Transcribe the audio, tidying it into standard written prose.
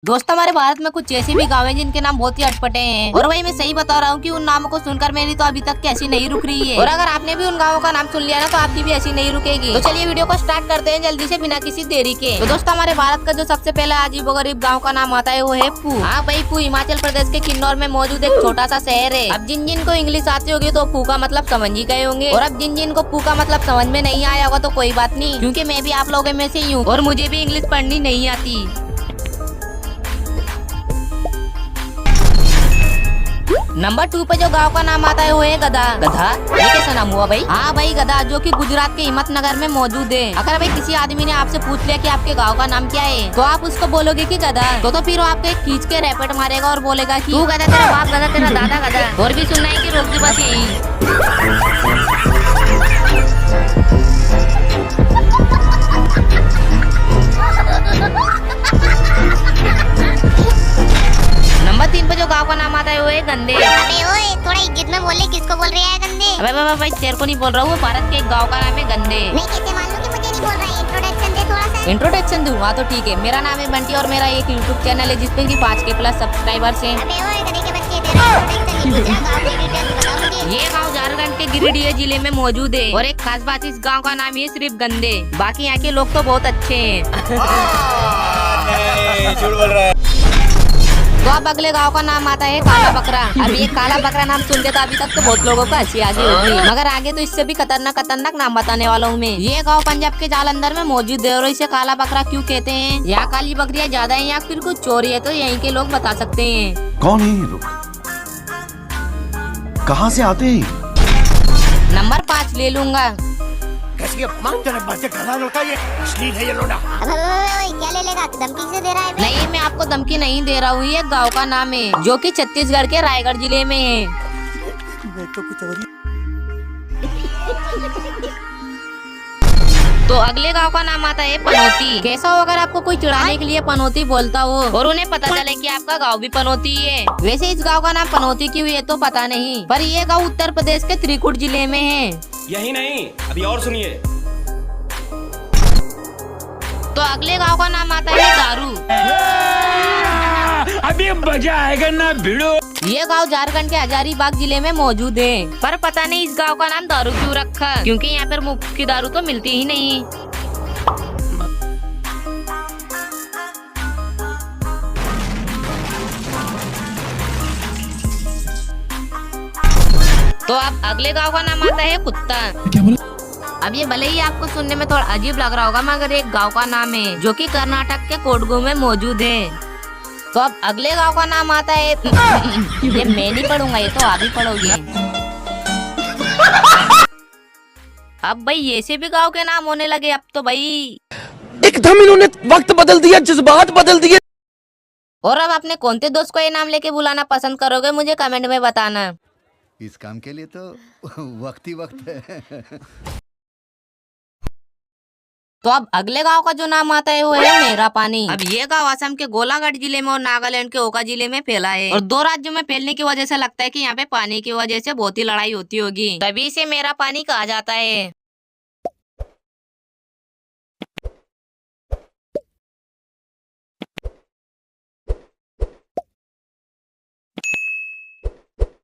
दोस्तों हमारे भारत में कुछ ऐसे भी गाँव हैं जिनके नाम बहुत ही अटपटे हैं और वही मैं सही बता रहा हूँ कि उन नामों को सुनकर मेरी तो अभी तक कैसी नहीं रुक रही है। और अगर आपने भी उन गाँवों का नाम सुन लिया ना तो आपकी भी ऐसी नहीं रुकेगी। तो चलिए वीडियो को स्टार्ट करते हैं जल्दी से बिना किसी देरी के। तो दोस्तों हमारे भारत का जो सबसे पहला अजीबोगरीब गाँव का नाम आता है वो है पू। हाँ भाई, पू हिमाचल प्रदेश के किन्नौर में मौजूद एक छोटा सा शहर है। अब जिन जिन को इंग्लिश आती होगी तो पू का मतलब समझ ही गए होंगे, और अब जिन जिन को पू का मतलब समझ में नहीं आया होगा तो कोई बात नहीं, क्योंकि मैं भी आप लोगों में से ही हूँ और मुझे भी इंग्लिश पढ़नी नहीं आती। नंबर 2 पे जो गांव का नाम आता है वो है गधा। गधा ये कैसा नाम हुआ भाई? हाँ भाई, गधा जो कि गुजरात के हिम्मतनगर में मौजूद है। अगर भाई किसी आदमी ने आपसे पूछ लिया कि आपके गांव का नाम क्या है तो आप उसको बोलोगे कि गधा, तो फिर वो आपको एक खींच के रैपेट मारेगा और बोलेगा कि तू गधा, तेरा बाप गधा, तेरा दादा गधा। और भी सुनना है कि रोक दी बस यही। नंबर 3 पे जो गांव का नाम आता है वो है गंदे। अबे ओए, थोड़ा इज्जत में बोले, किसको बोल रहे हैं गंदे? अबे भाई तेरे को नहीं बोल रहा हूँ, भारत के एक गाँव का नाम है गंदे। मैं कैसे मान लूं कि मुझे नहीं बोल रहा है? इंट्रोडक्शन दे थोड़ा सा। इंट्रोडक्शन दूँ? हाँ तो ठीक है, मेरा नाम है बंटी और मेरा एक यूट्यूब चैनल है जिसपे की 5K+ सब्सक्राइबर्स हैं। अबे ओए गधे के बच्चे, तेरा इंट्रोडक्शन नहीं पूछा, गांव की डिटेल बताओ मुझे। ये गांव झारखंड के गिरिडीह जिले में मौजूद है और एक खास बात इस गांव का नाम है सिर्फ गंदे। बाकी यहाँ के लोग तो बहुत अच्छे हैं। झूठ बोल रहा है। तो अब अगले गांव का नाम आता है काला बकरा। अब ये काला बकरा नाम सुन के तो अभी तक तो बहुत लोगों को हंसी आ गई होगी, मगर आगे तो इससे भी खतरनाक नाम बताने वाला हूँ मैं। ये गांव पंजाब के जालंधर में मौजूद है और इसे काला बकरा क्यों कहते हैं, यहाँ काली बकरियाँ ज्यादा है या फिर कुछ चोरी है, तो यहीं के लोग बता सकते हैं। कौन है ये लोग, कहाँ से आते हैं? नंबर 5 ले लूंगा। कैसी अपमानजनक बातें कर रहा है लड़का, ये अश्लील है ये लोडा। अबे ओए, क्या ले लेगा? धमकी से दे रहा है बे? नहीं, मैं आपको धमकी नहीं दे रहा हूँ, ये गांव का नाम है जो कि छत्तीसगढ़ के रायगढ़ जिले में है। मैं तो कुछ और ही। तो अगले गांव का नाम आता है पनौती। कैसा हो अगर आपको कोई चिढ़ाने के लिए पनौती बोलता हो और उन्हें पता चले कि आपका गांव भी पनौती है। वैसे इस गांव का नाम पनौती क्यों है तो पता नहीं, पर ये गांव उत्तर प्रदेश के त्रिकुट जिले में है। यही नहीं, अभी और सुनिए। तो अगले गांव का नाम आता है दारू। अभी मजा आएगा ना भिड़ो। ये गांव झारखंड के हजारीबाग जिले में मौजूद है, पर पता नहीं इस गांव का नाम दारू क्यों रखा, क्योंकि यहाँ पर मुफ्त की दारू तो मिलती ही नहीं। तो अब अगले गांव का नाम आता है कुत्ता। अब ये भले ही आपको सुनने में थोड़ा अजीब लग रहा होगा, मगर एक गांव का नाम है जो कि कर्नाटक के कोडगु में मौजूद है। तो अब अगले गांव का नाम आता है ये मैं नहीं पढ़ूंगा, ये तो आप ही पढ़ोगे। अब भाई ऐसे भी गांव के नाम होने लगे अब तो भाई। एकदम इन्होंने वक्त बदल दिया, जज्बात बदल दिए। और अब अपने कौन से दोस्त को ये नाम लेके बुलाना पसंद करोगे मुझे कमेंट में बताना। इस काम के लिए तो वक्त ही वक्त है। तो अब अगले गांव का जो नाम आता है वो है मेरा पानी। अब ये गांव असम के गोलाघाट जिले में और नागालैंड के ओका जिले में फैला है और 2 राज्यों में फैलने की वजह से लगता है कि यहाँ पे पानी की वजह से बहुत ही लड़ाई होती होगी, तभी इसे मेरा पानी कहा जाता है।